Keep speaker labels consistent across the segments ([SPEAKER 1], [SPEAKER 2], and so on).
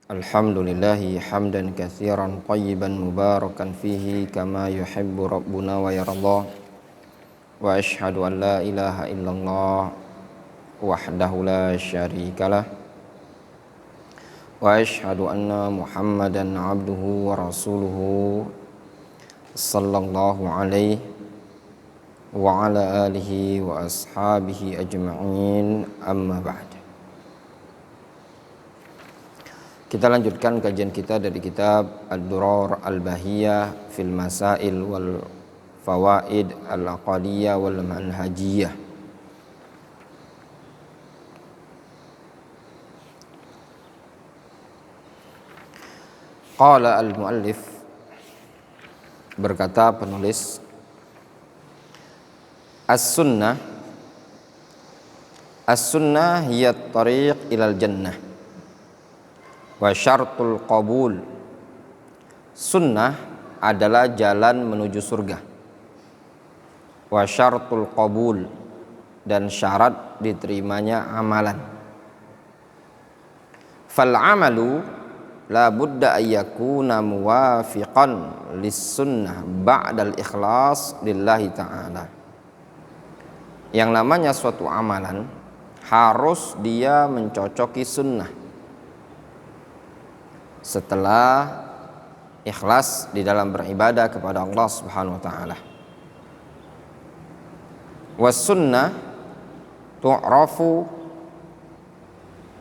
[SPEAKER 1] Alhamdulillahi hamdan katsiran tayyiban mubarakan fihi kama yuhibbu rabbuna wa yarallah. Wa ashhadu an la ilaha illallah wahdahu la syarikalah. Wa ashhadu anna Muhammadan abduhu wa rasuluhu sallallahu alaihi wa ala alihi wa ashabihi ajma'in, amma ba'd. Kita lanjutkan kajian kita dari kitab Ad-Durar Al-Bahiyah fil Masail wal Fawaid Al-Aqadiyah wal Manhajiyah. Qala al-muallif, berkata penulis, As-sunnah hiya at-tariq ilal jannah wa syartul qabul. Sunnah adalah jalan menuju surga. Wa syartul qabul, dan syarat diterimanya amalan. Fal amalu la budda ayyakuna muwafiqan lis sunnah ba'dal ikhlas lillahi ta'ala. Yang namanya suatu amalan harus dia mencocoki sunnah setelah ikhlas di dalam beribadah kepada Allah Subhanahu wa taala. Was sunnah tu'rafu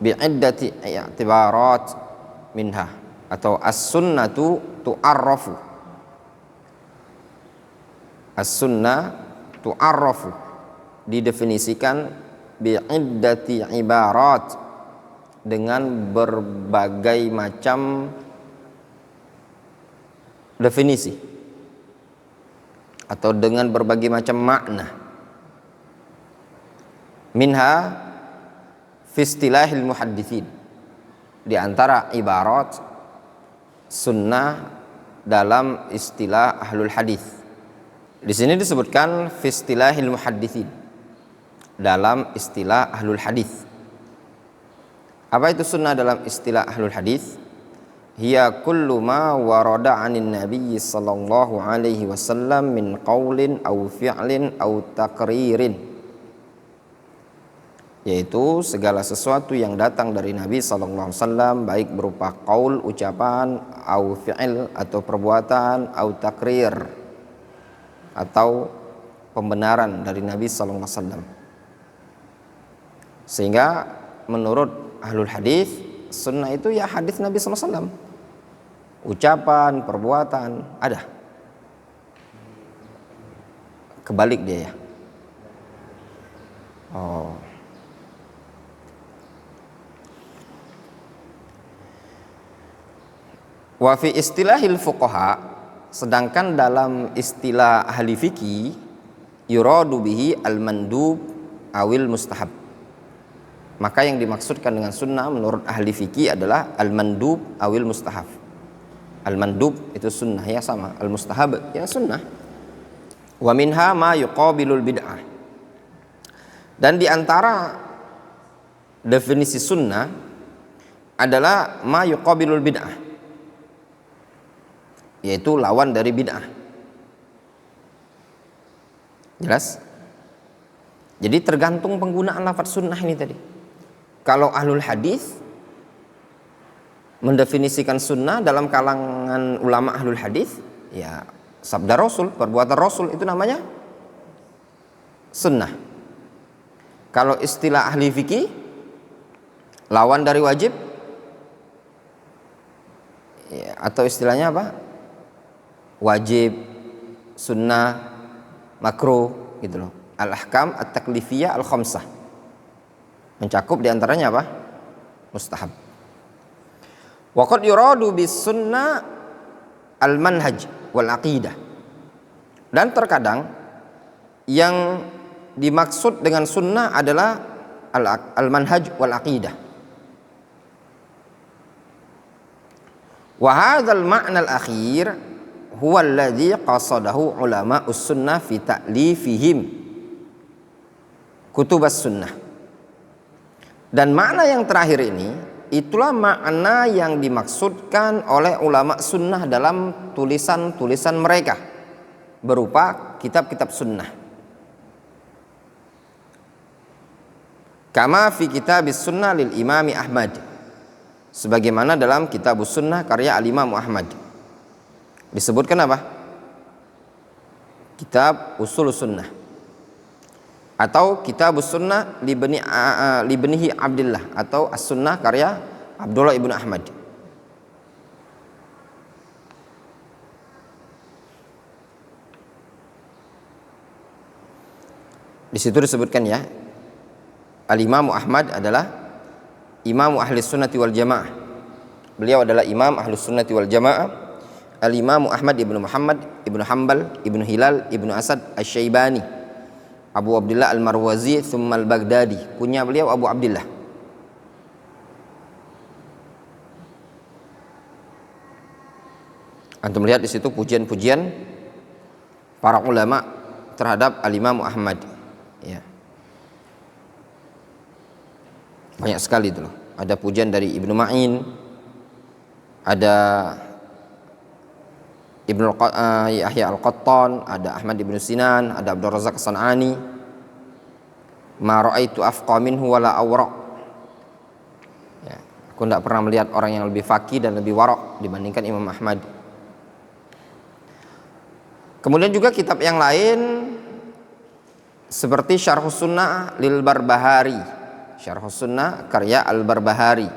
[SPEAKER 1] bi'iddati i'tibarat minha, atau as-sunnatu tu'arrafu. As-sunnah tu'arrafu didefinisikan bi'iddati ibarat, dengan berbagai macam definisi atau dengan berbagai macam makna. Minha fi istilahil muhadditsin, di antara ibarat sunnah dalam istilah ahlul hadis. Di sini disebutkan fi istilahil muhadditsin, dalam istilah ahlul hadis. Apa itu sunnah dalam istilah ahlul hadis? Hiya kullu ma warada 'anin nabiy sallallahu alaihi wasallam min qaulin aw fi'lin aw taqririn, yaitu segala sesuatu yang datang dari Nabi sallallahu alaihi wasallam, baik berupa qaul, ucapan, au fi'il atau perbuatan, au taqrir atau pembenaran dari Nabi sallallahu alaihi wasallam. Sehingga menurut ahlul hadis, sunnah itu ya hadis Nabi sallallahu alaihi wasallam. Ucapan, perbuatan ada. Kebalik dia ya. Wa fi istilahil fuqaha, sedangkan dalam istilah ahli fikih, yuradu bihi al-mandub awil mustahab. Maka yang dimaksudkan dengan sunnah menurut ahli fikih adalah al-mandub awil mustahab. Al-mandub itu sunnah ya sama, al-mustahab ya sunnah. Wa minha ma yuqabilul bid'ah. Dan di antara definisi sunnah adalah ma yuqabilul bid'ah, yaitu lawan dari bid'ah. Jelas? Jadi tergantung penggunaan lafaz sunnah ini tadi. Kalau ahlul hadis mendefinisikan sunnah dalam kalangan ulama ahlul hadis, ya sabda Rasul, perbuatan Rasul itu namanya sunnah. Kalau istilah ahli fikih, lawan dari wajib, ya, atau istilahnya apa? Wajib, sunnah, makruh, gitu loh. Al-ahkam at-taklifiyah al-khamsah, mencakup diantaranya apa? Mustahab. Wa qad yuradu bis sunnah al-manhaj wal aqidah. Dan terkadang yang dimaksud dengan sunnah adalah al-manhaj wal aqidah. Wa hadzal ma'na al-akhir huwa alladhi qasadahu ulama'us sunnah fi ta'lifihim kutubas sunnah. Dan makna yang terakhir ini itulah makna yang dimaksudkan oleh ulama sunnah dalam tulisan-tulisan mereka berupa kitab-kitab sunnah. Kama fi kitabis sunnah lil imami Ahmad, sebagaimana dalam kitabus sunnah karya al-imam Ahmad disebutkan apa? Kitab usul sunnah atau kitabus sunnah libnihi Abdullah atau as-sunnah karya Abdullah ibnu Ahmad. Di situ disebutkan ya, Al-Imam Ahmad adalah Imam Ahli Sunnati wal Jamaah. Beliau adalah Imam Ahli Sunnati wal Jamaah. Al-Imam Ahmad ibnu Muhammad ibnu Hanbal ibnu Hilal ibnu Asad Asy-Syaibani Abu Abdullah Al-Marwazi thumma Al-Baghdadi. Kunya beliau Abu Abdullah. Antum lihat di situ pujian-pujian para ulama terhadap Al-Imam Ahmad. Ya. Banyak sekali itu loh. Ada pujian dari Ibnu Ma'in, ada Ibnu Yahya Al-Qattan, ada Ahmad ibnu Sinan, ada Abdul Razak As-San'ani. Ma ra'aitu afqa minhu wala awra. Ya, aku tidak pernah melihat orang yang lebih faqih dan lebih wara' dibandingkan Imam Ahmad. Kemudian juga kitab yang lain seperti Syarhus Sunnah lil Barbahari. Syarhus Sunnah karya Al-Barbahari.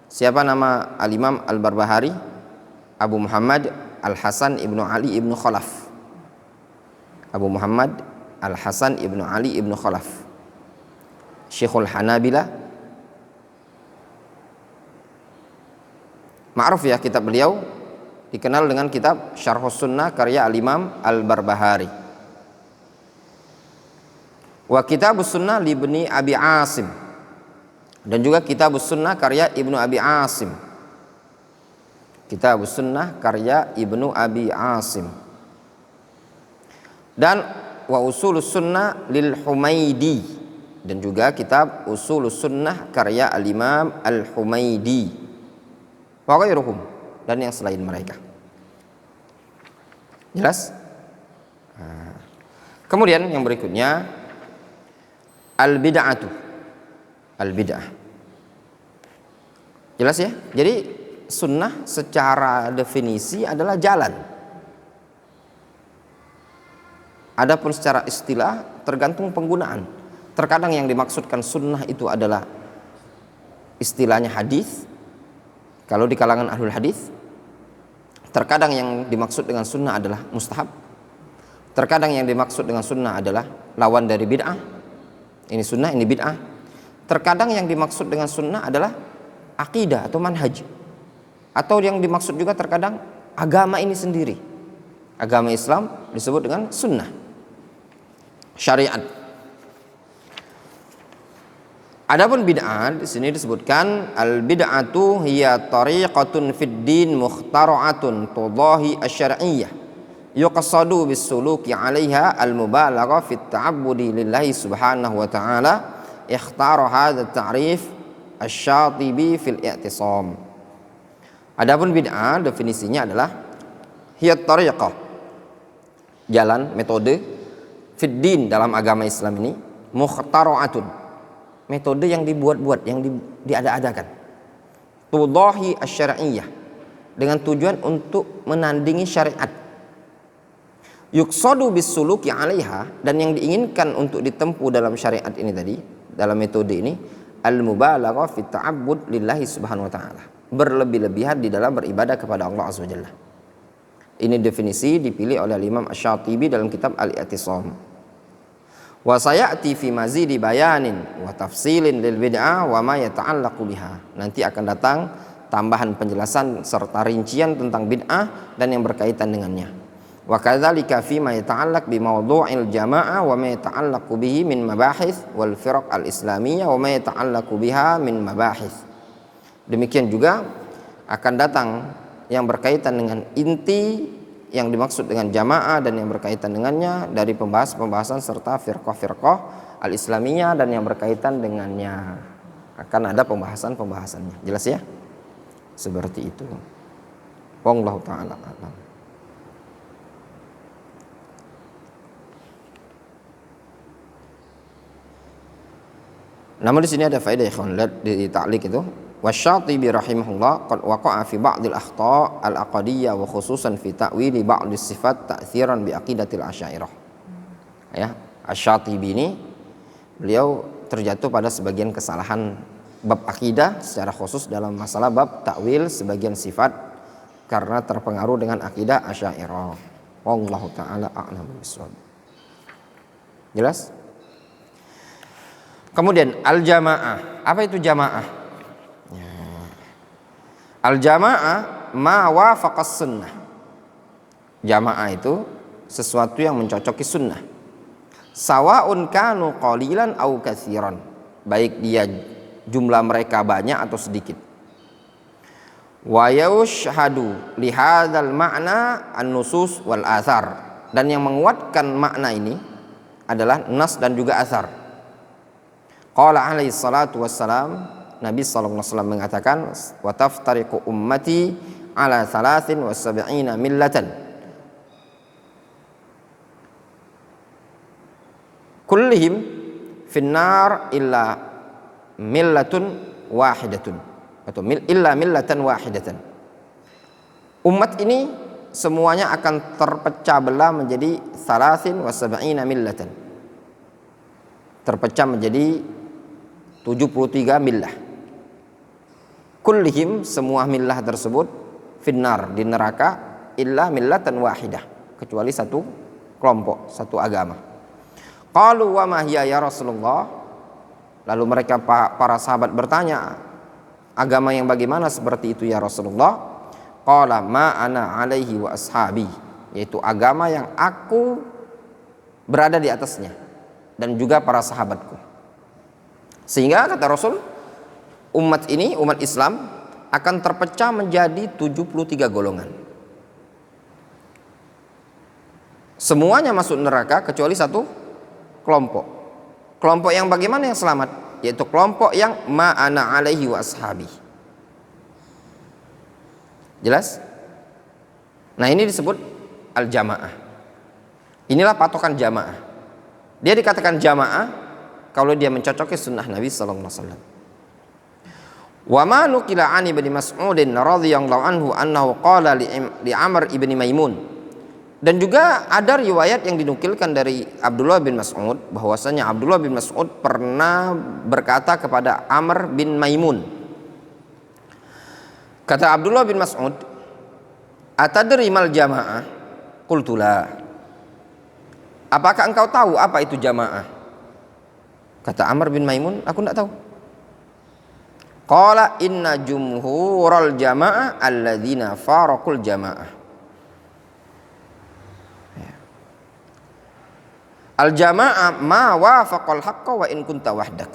[SPEAKER 1] Siapa nama Al-Imam Al-Barbahari? Abu Muhammad Al-Hasan ibnu Ali ibnu Khalaf. Abu Muhammad Al-Hasan ibnu Ali ibnu Khalaf, Syekhul Hanabila. Ma'ruf ya kitab beliau, dikenal dengan kitab Syarhus Sunnah karya Al-Imam Al-Barbahari. Wa kitabus sunnah li ibni Abi Asim, dan juga kitabus sunnah karya Ibnu Abi Asim. Kitabus sunnah karya Ibnu Abi Asim. Dan wa usulus sunnah lil Humaidi, dan juga kitab usulus sunnah karya Al-Imam Al-Humaidi wa ghairuhum, dan yang selain mereka. Jelas? Kemudian yang berikutnya al-bid'atu. Al-bid'ah. Jelas ya? Jadi sunnah secara definisi adalah jalan. Adapun secara istilah tergantung penggunaan. Terkadang yang dimaksudkan sunnah itu adalah istilahnya hadis. Kalau di kalangan ahlul hadis, terkadang yang dimaksud dengan sunnah adalah mustahab. Terkadang yang dimaksud dengan sunnah adalah lawan dari bid'ah. Ini sunnah, ini bid'ah. Terkadang yang dimaksud dengan sunnah adalah akidah atau manhaj. Atau yang dimaksud juga terkadang agama ini sendiri. Agama Islam disebut dengan sunnah, syariat. Adapun bid'ah di sini disebutkan al-bid'atu hiya tariqatun fid din mukhtara'atun tudahi asy-syar'iyyah yuqsadu bis-suluki 'alaiha al-mubalaghah fit ta'abbudi lillahi subhanahu wa ta'ala. Ikhtara hadha at-ta'rif asy-Syatibi fil i'tisam. Adapun bid'ah definisinya adalah hiya tariqah, jalan, metode, fid din dalam agama Islam ini, mukhtara'atun, metode yang dibuat-buat, yang diada-adakan, tudahi asy-syar'iyyah, dengan tujuan untuk menandingi syariat, yuqsadu bis-suluki 'alaiha, dan yang diinginkan untuk ditempuh dalam syariat ini tadi, dalam metode ini, al-mubalaghah fi ta'abbud lillahi subhanahu wa ta'ala, berlebih-lebihan di dalam beribadah kepada Allah azza wajalla. Ini definisi dipilih oleh Imam Asy-Syatibi dalam kitab Al-I'tisam. Wa sayati fi mazidi bayanin wa tafsilin lil bid'ah wa ma yata'allaqu biha. Nanti akan datang tambahan penjelasan serta rincian tentang bid'ah dan yang berkaitan dengannya. Wa kadzalika fi ma yata'allaq bi mawdu'il jamaah wa ma yata'allaqu bihi min mabahits wal firaq al-islamiyah wa ma yata'allaqu biha min mabahits. Demikian juga akan datang yang berkaitan dengan inti yang dimaksud dengan jamaah dan yang berkaitan dengannya dari pembahasan serta firqah-firqah al-islamiyah dan yang berkaitan dengannya. Akan ada pembahasannya. Jelas ya? Seperti itu. Wallahu taala a'lam. Namun di sini ada faedah ikhwan, lihat di ta'liq itu. Wasyatibi rahimahullah qad waqa'a fi ba'dil akhta' al-aqdiyyah wa khususan fi ta'wili ba'dis sifat ta'tsiran bi aqidatil asy'ariyah. Ya, Asy-Syatibi ini beliau terjatuh pada sebagian kesalahan bab akidah secara khusus dalam masalah bab takwil sebagian sifat karena terpengaruh dengan akidah Asy'ariyah. Wallahu taala a'lam bishawab. Jelas? Kemudian al-jamaah. Apa itu jamaah? Ya. Al-jamaah ma wafaqas sunnah. Jamaah itu sesuatu yang mencocoki sunnah. Sawaun kanu qalilan au katsiran. Baik dia jumlah mereka banyak atau sedikit. Wa yushhadu li hadzal ma'na an-nusus wal athar. Dan yang menguatkan makna ini adalah nas dan juga athar. Qala alaihi salatu wassalam, Nabi sallallahu alaihi wasallam mengatakan, wa taftariqu ummati ala 73 millatan kullihim finnar illa millatun wahidatun atau illa millatan wahidatan. Umat ini semuanya akan terpecah belah menjadi 73 millatan. Terpecah menjadi 73 millah. Kullihim, semua millah tersebut, finnar, di neraka, illa millatan wahidah, kecuali satu kelompok, satu agama. Qalu wa ma hiya ya Rasulullah. Lalu mereka para sahabat bertanya, agama yang bagaimana seperti itu ya Rasulullah? Qala ma ana alaihi wa ashabi, yaitu agama yang aku berada di atasnya dan juga para sahabatku. Sehingga kata Rasul, umat ini, umat Islam akan terpecah menjadi 73 golongan. Semuanya masuk neraka kecuali satu kelompok. Kelompok yang bagaimana yang selamat? Yaitu kelompok yang ma'ana alaihi wa ashabi. Jelas? Nah, ini disebut al-jamaah. Inilah patokan jamaah. Dia dikatakan jamaah kalau dia mencocoki sunnah Nabi sallallahu alaihi wasallam. Wa ma nuqila an ibni Mas'ud radhiyallahu anhu annahu qala li Amr ibni Maimun. Dan juga ada riwayat yang dinukilkan dari Abdullah bin Mas'ud bahwasanya Abdullah bin Mas'ud pernah berkata kepada Amr bin Maimun. Kata Abdullah bin Mas'ud, "Atadri mal jamaah?" Qultu la. Apakah engkau tahu apa itu jamaah? Kata Amr bin Maimun, aku tidak tahu. Qala inna jumhural jamaah alladzina faraqul jamaah. Al jamaah ma wafaqal haqqa wa in kunta wahdak.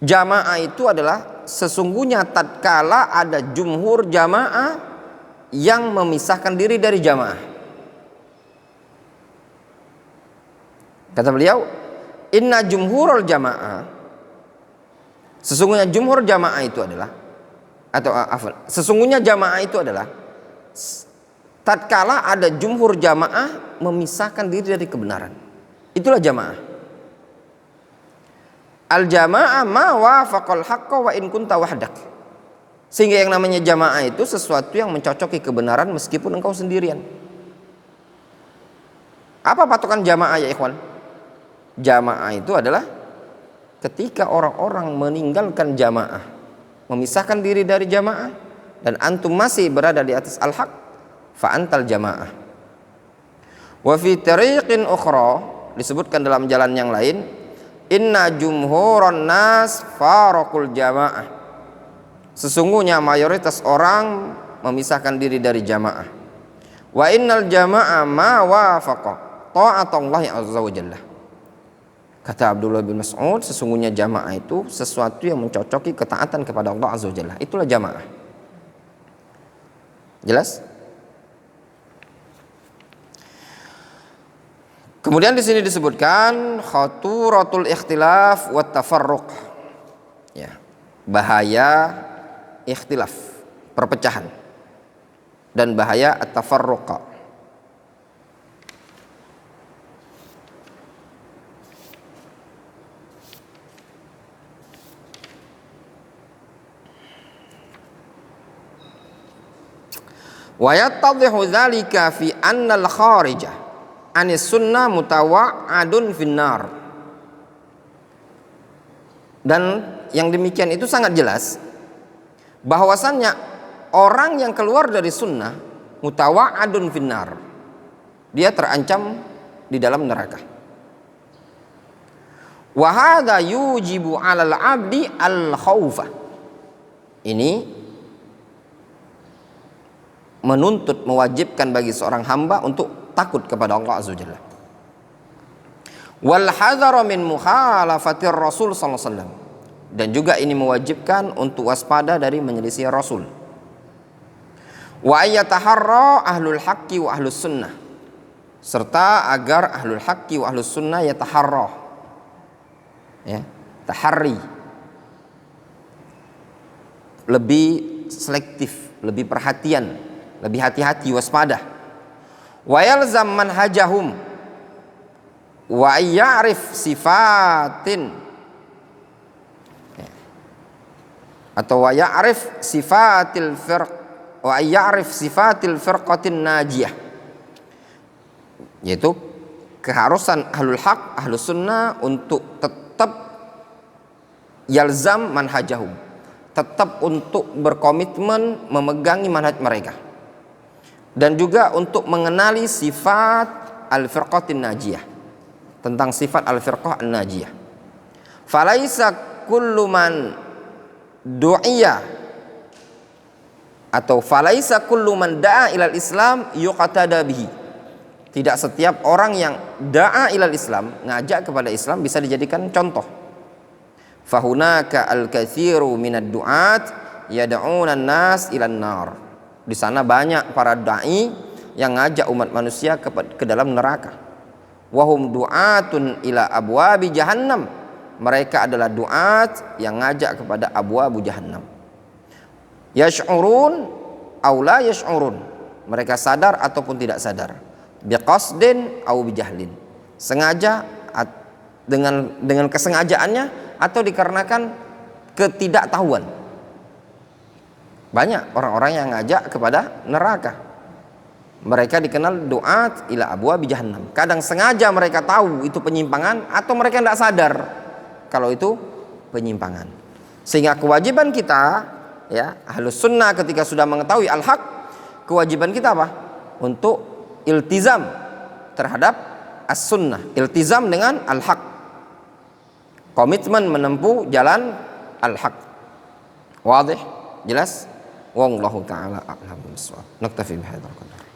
[SPEAKER 1] Jamaah itu adalah sesungguhnya tatkala ada jumhur jamaah yang memisahkan diri dari jamaah. Kata beliau, inna jumhurul jamaah, sesungguhnya jumhur jamaah itu adalah, atau sesungguhnya jamaah itu adalah tatkala ada jumhur jamaah memisahkan diri dari kebenaran. Itulah jamaah. Al jamaah ma wafaqal haqqa wa in kunta wahdak. Sehingga yang namanya jamaah itu sesuatu yang mencocoki kebenaran meskipun engkau sendirian. Apa patokan jamaah ya ikhwan? Jamaah itu adalah ketika orang-orang meninggalkan jamaah, memisahkan diri dari jamaah, dan antum masih berada di atas al-haq, fa antal jamaah. Wa fi tariqin ukhra, disebutkan dalam jalan yang lain, inna jumhuran nas faraqul jamaah. Sesungguhnya mayoritas orang memisahkan diri dari jamaah. Wa innal jamaah ma wafaqa ta'atullahi azza wa jalla. Kata Abdullah bin Mas'ud, sesungguhnya jamaah itu sesuatu yang mencocoki ketaatan kepada Allah azza wa jalla. Itulah jamaah. Jelas? Kemudian di sini disebutkan khaturatul ikhtilaf wat tafarruq. Ya, bahaya ikhtilaf, perpecahan, dan bahaya at-tafarruqa. Wa yattadhihu dzalika fi anna al-kharijah anis sunnah mutawa'adun finnar. Dan yang demikian itu sangat jelas bahwasannya orang yang keluar dari sunnah mutawa'adun finnar, dia terancam di dalam neraka. Wa hadza yujibu 'alal 'abdi al-khaufa. Ini menuntut, mewajibkan bagi seorang hamba untuk takut kepada Allah Azza wa Jalla. Wal hadzara min mukhalafatir Rasul sallallahu alaihi wasallam, dan juga ini mewajibkan untuk waspada dari menyelisih Rasul. Wa ayataharra ahlul haqqi wa ahlus sunnah, serta agar ahlul haqqi wa ahlus sunnah yataharra, ya, taharri, lebih selektif, lebih perhatian, lebih hati-hati, waspada. Wa yalzam manhajahum wa ya'rif sifatin, atau wa ya'rif sifatil firq wa ya'rif sifatil firqatin najiyah, yaitu keharusan ahlul haq, ahlus sunnah untuk tetap yalzam manhajahum, tetap untuk berkomitmen memegangi manhaj mereka, dan juga untuk mengenali sifat al-firqatin najiyah, tentang sifat al-firqah an-najiyah. Falaisa kullu man du'iya, atau falaisa kullu man da'a ilal islam yuqatada bihi. Tidak setiap orang yang da'a ilal islam, ngajak kepada Islam, bisa dijadikan contoh. Fahunaka al-katsiru minad du'at yad'una an-nas ilan nar. Di sana banyak para dai yang ngajak umat manusia ke dalam neraka. Wahum du'atun ila abwabi jahannam. Mereka adalah duat yang ngajak kepada abwabu jahannam. Yash'urun aw la yash'urun. Mereka sadar ataupun tidak sadar. Biqasdin aw bijahlin. Sengaja dengan kesengajaannya atau dikarenakan ketidaktahuan. Banyak orang-orang yang ngajak kepada neraka. Mereka dikenal duat ila abwabi jahannam. Kadang sengaja mereka tahu itu penyimpangan, atau mereka tidak sadar kalau itu penyimpangan. Sehingga kewajiban kita, ya, ahlus sunnah, ketika sudah mengetahui al-haq, kewajiban kita apa? Untuk iltizam terhadap as-sunnah, iltizam dengan al-haq, komitmen menempuh jalan al-haq. Wadih? Jelas? Wallahu ta'ala a'lam bishawab. Naktafi bihadzal qadar.